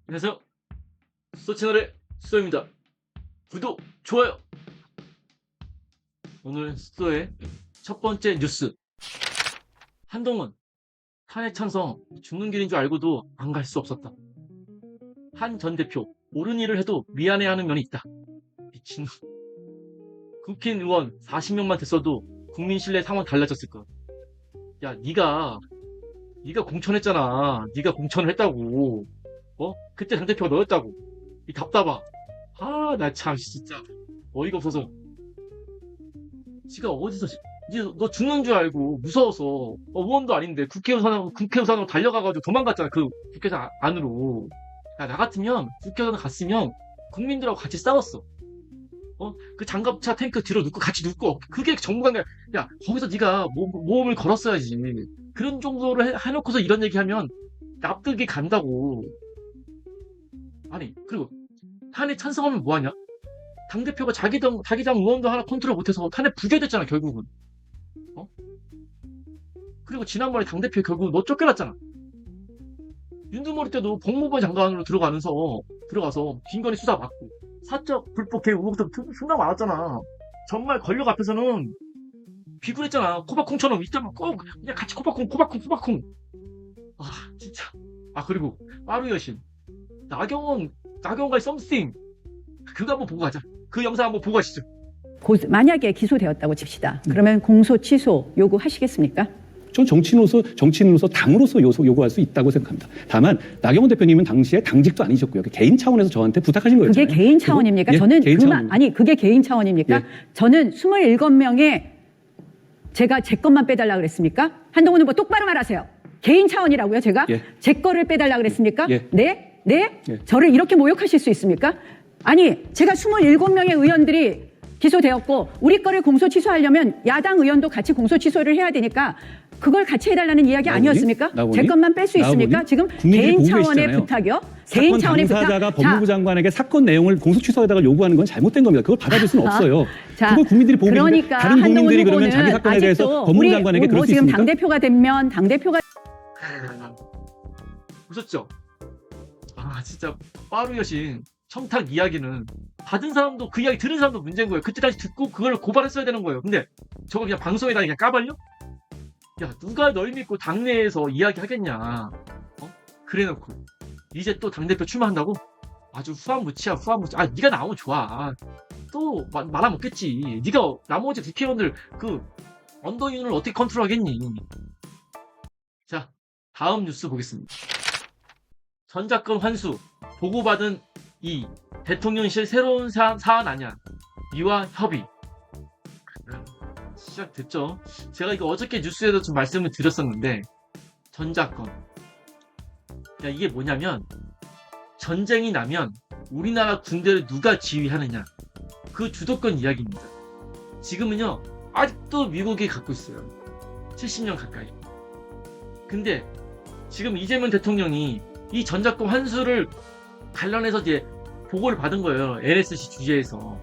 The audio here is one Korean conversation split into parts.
안녕하세요. 수도 채널의 수도입니다. 구독, 좋아요. 오늘 수도의 첫 번째 뉴스. 한동훈 탄핵 찬성 죽는 길인 줄 알고도 안 갈 수 없었다. 한 전 대표 옳은 일을 해도 미안해하는 면이 있다. 미친놈. 국회의원 의원 40명만 됐어도 국민 신뢰 상황 달라졌을 거야. 야, 네가 공천했잖아. 네가 공천을 했다고. 그때 당대표가 너였다고. 이 답답하. 나 참 진짜 어이가 없어서. 지가 어디서 너 죽는 줄 알고 무서워서 의원도 아닌데 국회의원으로 달려가가지고 도망갔잖아. 그 국회의원 안으로. 야, 나 같으면 국회의원 갔으면 국민들하고 같이 싸웠어. 그 장갑차 탱크 뒤로 눕고 같이 눕고 그게 정부가. 야, 거기서 네가 모험을 걸었어야지. 그런 정도로 해놓고서 이런 얘기하면 납득이 간다고. 아니, 그리고 탄핵 찬성하면 뭐하냐? 당대표가 자기 당 의원도 하나 컨트롤 못해서 탄핵 부결됐잖아, 결국은. 그리고 지난번에 당대표 결국 너 쫓겨났잖아. 윤두머리 때도 법무부 장관으로 들어가서 김건희 수사 받고 사적 불법 개입 의혹도 순간 많았잖아. 정말 권력 앞에서는 비굴했잖아. 코바콩처럼 있다면 꼭 그냥 같이 코바콩. 진짜. 그리고 빠루 여신 나경원과의 썸씽 그거 한번 보고 가자. 그 영상 한번 보고 가시죠. 만약에 기소되었다고 칩시다. 그러면 공소 취소 요구하시겠습니까? 전 정치인으로서 당으로서 요구할 수 있다고 생각합니다. 다만 나경원 대표님은 당시에 당직도 아니셨고요. 개인 차원에서 저한테 부탁하신 거였죠. 그게 개인 차원입니까? 저는 그게 개인 차원입니까? 예. 저는 27명의 제가 제 것만 빼달라 그랬습니까? 한동훈 후보 똑바로 말하세요. 개인 차원이라고요, 제가? 예. 제 거를 빼달라 그랬습니까? 예. 네? 예. 저를 이렇게 모욕하실 수 있습니까? 아니, 제가 27명의 의원들이 기소되었고 우리 거를 공소 취소하려면 야당 의원도 같이 공소 취소를 해야 되니까 그걸 같이 해달라는 이야기 아니었습니까? 제 것만 뺄 수 있습니까? 지금 개인 차원의 부탁이요? 개인 차원의 부탁. 당사자가 법무부 장관에게 사건 내용을 공소 취소에다가 요구하는 건 잘못된 겁니다. 그걸 받아줄 수는 없어요. 그걸 국민들이 보고 그러니까 다른 국민들이 그러면 자기 한동훈 사건에 대해서 후보는 법무부 장관에게 그럴 수 지금 있습니까? 당대표가 되면 당대표가 보셨죠? 진짜 빠루 여신 청탁 이야기는 받은 사람도 그 이야기 들은 사람도 문제인 거예요. 그때 다시 듣고 그걸 고발했어야 되는 거예요. 근데 저거 그냥 방송에다 그냥 까발려? 야, 누가 널 믿고 당내에서 이야기하겠냐? 그래놓고 이제 또 당대표 출마한다고? 아주 후한무치야. 네가 나오면 좋아. 또 말아먹겠지. 네가 나머지 국회의원들 그 언더윤을 어떻게 컨트롤하겠니? 자, 다음 뉴스 보겠습니다. 전작권 환수 보고받은 이 대통령실 새로운 사안 아니야. 이와 협의. 시작됐죠. 제가 이거 어저께 뉴스에도 좀 말씀을 드렸었는데 전작권. 이게 뭐냐면 전쟁이 나면 우리나라 군대를 누가 지휘하느냐. 그 주도권 이야기입니다. 지금은요. 아직도 미국이 갖고 있어요. 70년 가까이. 근데 지금 이재명 대통령이 이 전작권 환수를 관련해서 이제 보고를 받은 거예요. NSC 주재에서.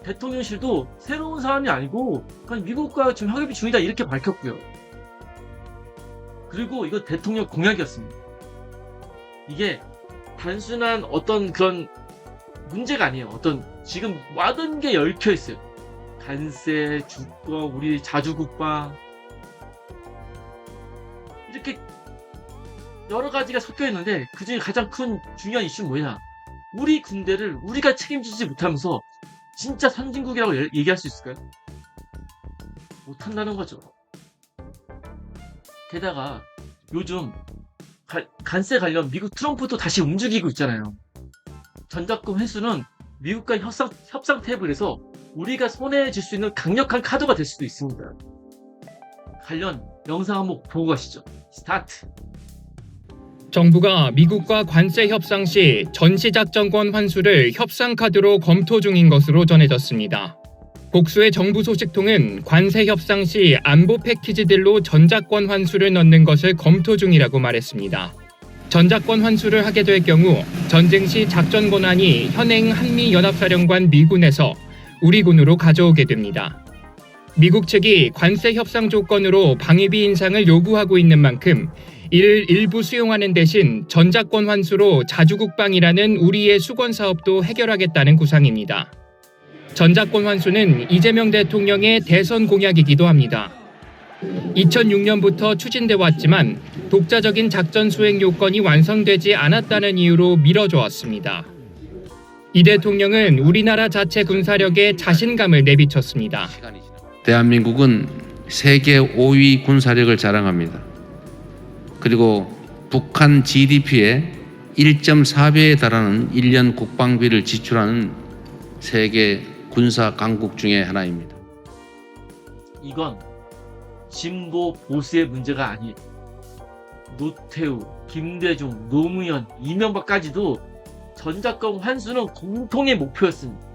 대통령실도 새로운 사안이 아니고 그냥 미국과 지금 협의 중이다 이렇게 밝혔고요. 그리고 이거 대통령 공약이었습니다. 이게 단순한 어떤 그런 문제가 아니에요. 어떤 지금 모든 게 얽혀 있어요. 관세, 주권, 우리 자주국방 이렇게 여러 가지가 섞여 있는데 그중에 가장 큰 중요한 이슈는 뭐냐? 우리 군대를 우리가 책임지지 못하면서 진짜 선진국이라고 얘기할 수 있을까요? 못한다는 거죠. 게다가 요즘 관세 관련 미국 트럼프도 다시 움직이고 있잖아요. 전작권 회수는 미국과 협상 테이블에서 우리가 손해질 수 있는 강력한 카드가 될 수도 있습니다. 관련 영상 한번 보고 가시죠. 스타트. 정부가 미국과 관세 협상 시 전시작전권 환수를 협상 카드로 검토 중인 것으로 전해졌습니다. 복수의 정부 소식통은 관세 협상 시 안보 패키지들로 전작권 환수를 넣는 것을 검토 중이라고 말했습니다. 전작권 환수를 하게 될 경우 전쟁 시 작전 권한이 현행 한미연합사령관 미군에서 우리 군으로 가져오게 됩니다. 미국 측이 관세 협상 조건으로 방위비 인상을 요구하고 있는 만큼 이를 일부 수용하는 대신 전작권 환수로 자주국방이라는 우리의 수건 사업도 해결하겠다는 구상입니다. 전작권 환수는 이재명 대통령의 대선 공약이기도 합니다. 2006년부터 추진돼 왔지만 독자적인 작전 수행 요건이 완성되지 않았다는 이유로 미뤄져 왔습니다. 이 대통령은 우리나라 자체 군사력에 자신감을 내비쳤습니다. 대한민국은 세계 5위 군사력을 자랑합니다. 그리고 북한 GDP의 1.4배에 달하는 1년 국방비를 지출하는 세계 군사 강국 중에 하나입니다. 이건 진보 보수의 문제가 아니에요. 노태우, 김대중, 노무현, 이명박까지도 전작권 환수는 공통의 목표였습니다.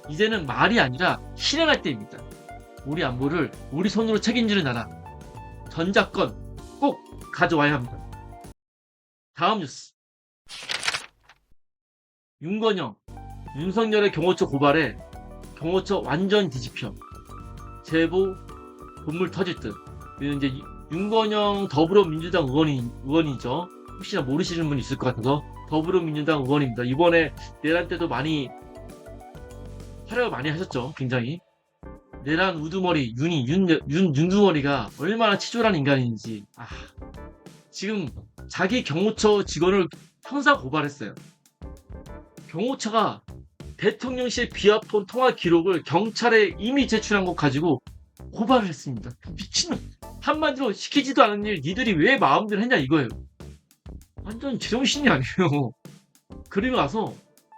이제는 말이 아니라 실행할 때입니다. 우리 안보를 우리 손으로 책임지는 나라. 전작권 꼭 가져와야 합니다. 다음 뉴스. 윤건영, 윤석열의 경호처 고발에 경호처 완전 뒤집혀. 제보 본물 터질 듯. 이제 윤건영 더불어민주당 의원이죠. 혹시나 모르시는 분 있을 것 같아서 더불어민주당 의원입니다. 이번에 내란 때도 많이 활약을 많이 하셨죠. 굉장히. 내란 우두머리 윤두머리가 얼마나 치졸한 인간인지. 지금 자기 경호처 직원을 형사 고발했어요. 경호처가 대통령실 비화폰 통화 기록을 경찰에 이미 제출한 것 가지고 고발을 했습니다. 미친놈. 한마디로 시키지도 않은 일 니들이 왜 마음대로 했냐 이거예요. 완전 제정신이 아니에요. 그리고 나서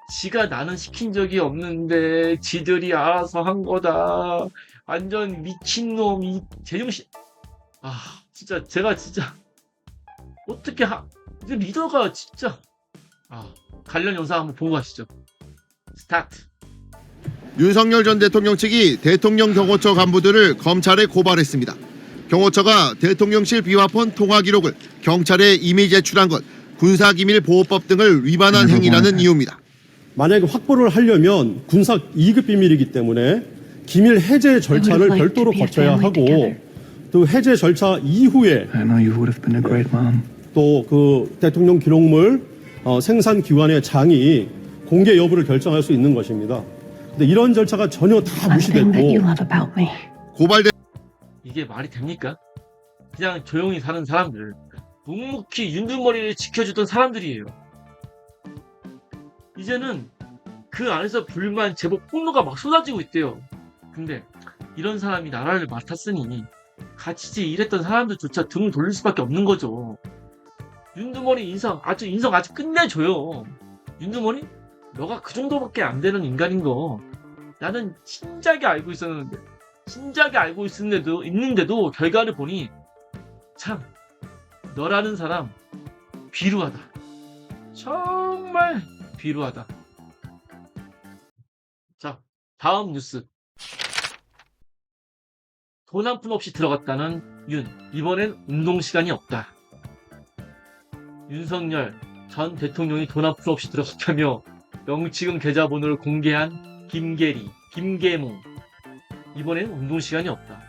지가 나는 시킨 적이 없는데 지들이 알아서 한 거다. 완전 미친놈. 이 제정신. 진짜 제가 진짜 어떻게 리더가 진짜. 관련 영상 한번 보고 가시죠. 스타트. 윤석열 전 대통령 측이 대통령 경호처 간부들을 검찰에 고발했습니다. 경호처가 대통령실 비화폰 통화 기록을 경찰에 이미 제출한 것 군사기밀보호법 등을 위반한 행위라는 이유입니다. 만약에 확보를 하려면 군사 2급 비밀이기 때문에 기밀 해제 절차를 별도로 거쳐야 하고 또 해제 절차 이후에 또 그 대통령 기록물 생산 기관의 장이 공개 여부를 결정할 수 있는 것입니다. 근데 이런 절차가 전혀 다 무시됐고 고발된 이게 말이 됩니까? 그냥 조용히 사는 사람들, 묵묵히 윤두머리를 지켜주던 사람들이에요. 이제는 그 안에서 불만, 제보, 폭로가 막 쏟아지고 있대요. 근데 이런 사람이 나라를 맡았으니 같이 일했던 사람들조차 등을 돌릴 수밖에 없는 거죠. 윤두머리 인성 아주 끝내줘요. 윤두머리? 너가 그 정도밖에 안 되는 인간인 거 나는 진작에 알고 있는데도 결과를 보니 참 너라는 사람 비루하다. 정말 비루하다. 자, 다음 뉴스. 돈 한 푼 없이 들어갔다는 윤. 이번엔 운동 시간이 없다. 윤석열 전 대통령이 돈 한 푼 없이 들어갔다며 명치금 계좌번호를 공개한 김계리, 김계몽. 이번엔 운동 시간이 없다.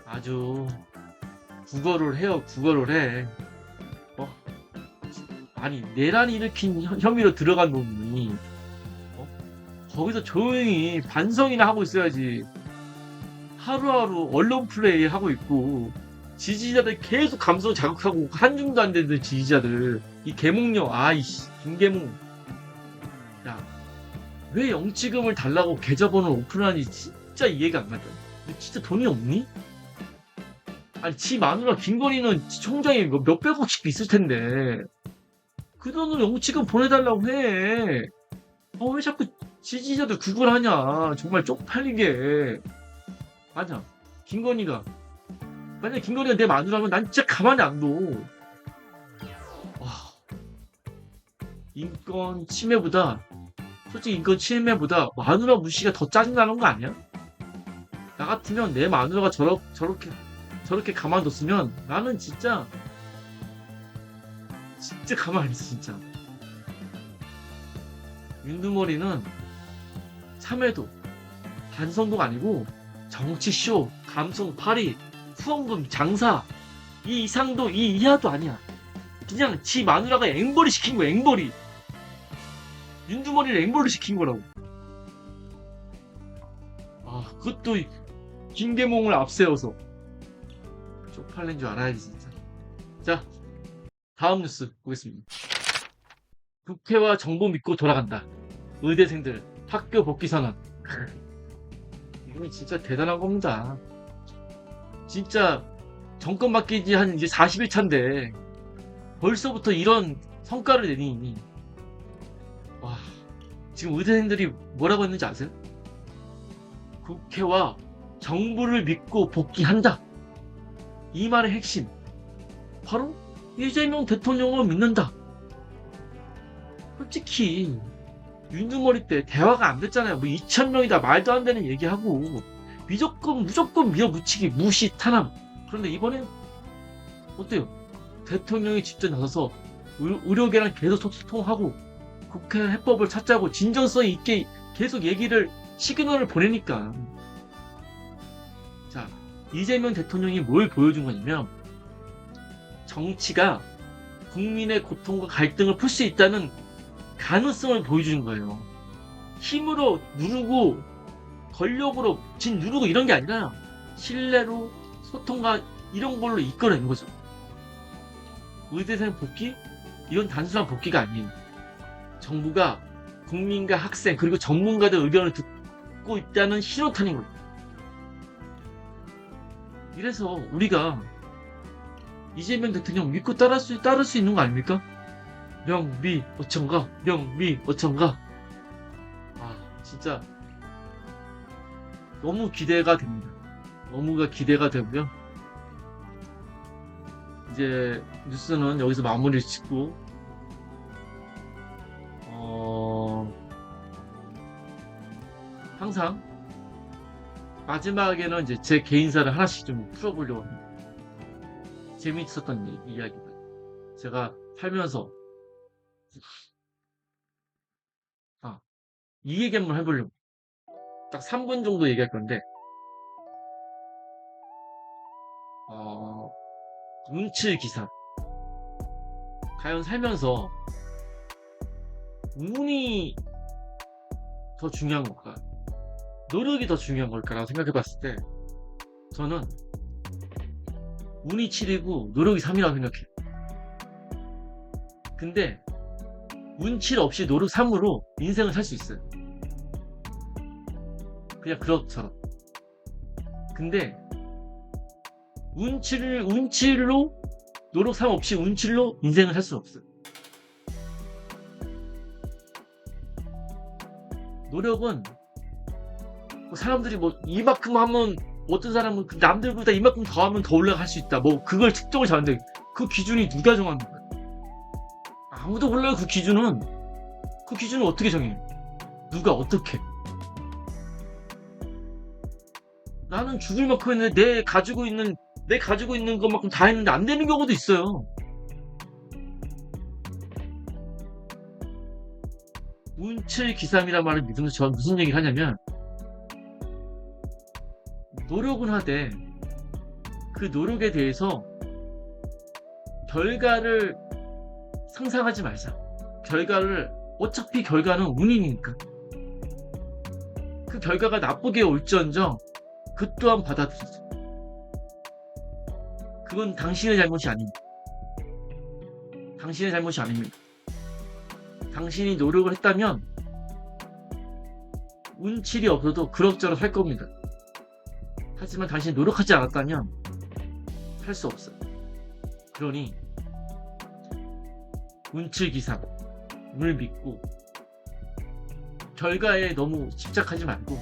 아주 국어를 해요. 국어를 해. 아니 내란 일으킨 혐의로 들어간 놈이 거기서 조용히 반성이나 하고 있어야지. 하루하루 언론 플레이 하고 있고 지지자들 계속 감성 자극하고 한줌도 안 되는 지지자들. 이 개몽녀 김개몽. 야, 왜 영치금을 달라고 계좌번호를 오픈하는지 진짜 이해가 안 간다. 너 진짜 돈이 없니? 아니 지 마누라 김건희는 총장이 몇백억씩 있을 텐데 그 돈으로 영치금 보내달라고 해. 왜 자꾸 지지자들 구걸하냐. 정말 쪽팔리게. 맞아. 만약에 김건희가 내 마누라면 난 진짜 가만히 안 둬. 인권 침해보다 마누라 무시가 더 짜증나는 거 아니야? 나 같으면 내 마누라가 저렇게 가만뒀으면 나는 진짜 가만히 안 있어 진짜. 윤두머리는 참외도 반성도가 아니고 정치쇼, 감성 파리, 후원금 장사 이 이상도 이 이하도 아니야. 그냥 지 마누라가 앵벌이 시킨 거야, 앵벌이. 윤두머리를 앵벌로 시킨 거라고. 아, 그것도 김계몽을 앞세워서. 쪽팔린 줄 알아야지, 진짜. 자, 다음 뉴스 보겠습니다. 국회와 정부 믿고 돌아간다. 의대생들 학교 복귀 선언. 이건 진짜 대단한 겁니다. 진짜 정권 바뀌지 한 이제 40일 차인데 벌써부터 이런 성과를 내니. 와, 지금 의대생들이 뭐라고 했는지 아세요? 국회와 정부를 믿고 복귀한다. 이 말의 핵심, 바로 이재명 대통령을 믿는다. 솔직히 윤두머리 때 대화가 안 됐잖아요. 뭐 2,000명이다 말도 안 되는 얘기하고 무조건 밀어붙이기, 무시, 탄압. 그런데 이번엔 어때요? 대통령이 직접 나서서 의료계랑 계속 소통하고 국회 해법을 찾자고 진정성 있게 계속 얘기를, 시그널을 보내니까. 자, 이재명 대통령이 뭘 보여준 거냐면 정치가 국민의 고통과 갈등을 풀 수 있다는 가능성을 보여주는 거예요. 힘으로 누르고 권력으로 누르고 이런 게 아니라 신뢰로, 소통과 이런 걸로 이끌어낸 거죠. 의대생 복귀? 이건 단순한 복귀가 아니에요. 정부가 국민과 학생 그리고 전문가들 의견을 듣고 있다는 신호탄인 거예요. 이래서 우리가 이재명 대통령 믿고 따를 수 있는 거 아닙니까? 명미 어천가, 명미 어천가. 아, 진짜 너무 기대가 됩니다. 너무가 기대가 되고요. 이제 뉴스는 여기서 마무리 짓고, 항상 마지막에는 이제 제 개인사를 하나씩 좀 풀어보려고 합니다. 재미있었던 이야기들. 제가 살면서 이 얘기 한번 해보려고. 딱 3분 정도 얘기할 건데, 운칠 기사. 과연 살면서 운이 더 중요한 걸까? 노력이 더 중요한 걸까라고 생각해 봤을 때, 저는 운이 7이고 노력이 3이라고 생각해요. 근데 운 7 없이 노력 3으로 인생을 살 수 있어요. 그냥 그렇처럼. 근데 운 7로 노력 3 없이 운 7로 인생을 살 수는 없어요. 노력은 뭐 사람들이 뭐 이만큼 하면, 어떤 사람은 남들보다 이만큼 더 하면 더 올라갈 수 있다, 뭐 그걸 측정을 잘하는데 그 기준이 누가 정하는 거야? 아무도 몰라요. 그 기준은 어떻게 정해? 누가 어떻게? 나는 죽을 만큼 했는데 내 가지고 있는 것만큼 다 했는데 안 되는 경우도 있어요. 운칠 기삼이란 말을 믿으면서 저는 무슨 얘기를 하냐면, 노력은 하되 그 노력에 대해서 결과를 상상하지 말자. 어차피 결과는 운이니까. 그 결과가 나쁘게 올지언정 그 또한 받아들이자. 그건 당신의 잘못이 아닙니다. 당신의 잘못이 아닙니다. 당신이 노력을 했다면 운칠이 없어도 그럭저럭 할 겁니다. 하지만 당신이 노력하지 않았다면 할 수 없어요. 그러니 운칠기삼을 믿고 결과에 너무 집착하지 말고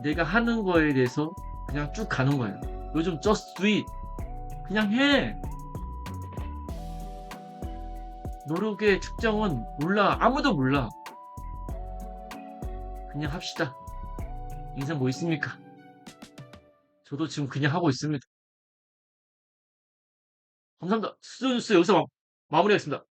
내가 하는 거에 대해서 그냥 쭉 가는 거예요. 요즘 just do it. 그냥 해. 노력의 측정은 몰라. 아무도 몰라. 그냥 합시다. 인생 뭐 있습니까? 저도 지금 그냥 하고 있습니다. 감사합니다. 수저뉴스 여기서 마무리하겠습니다.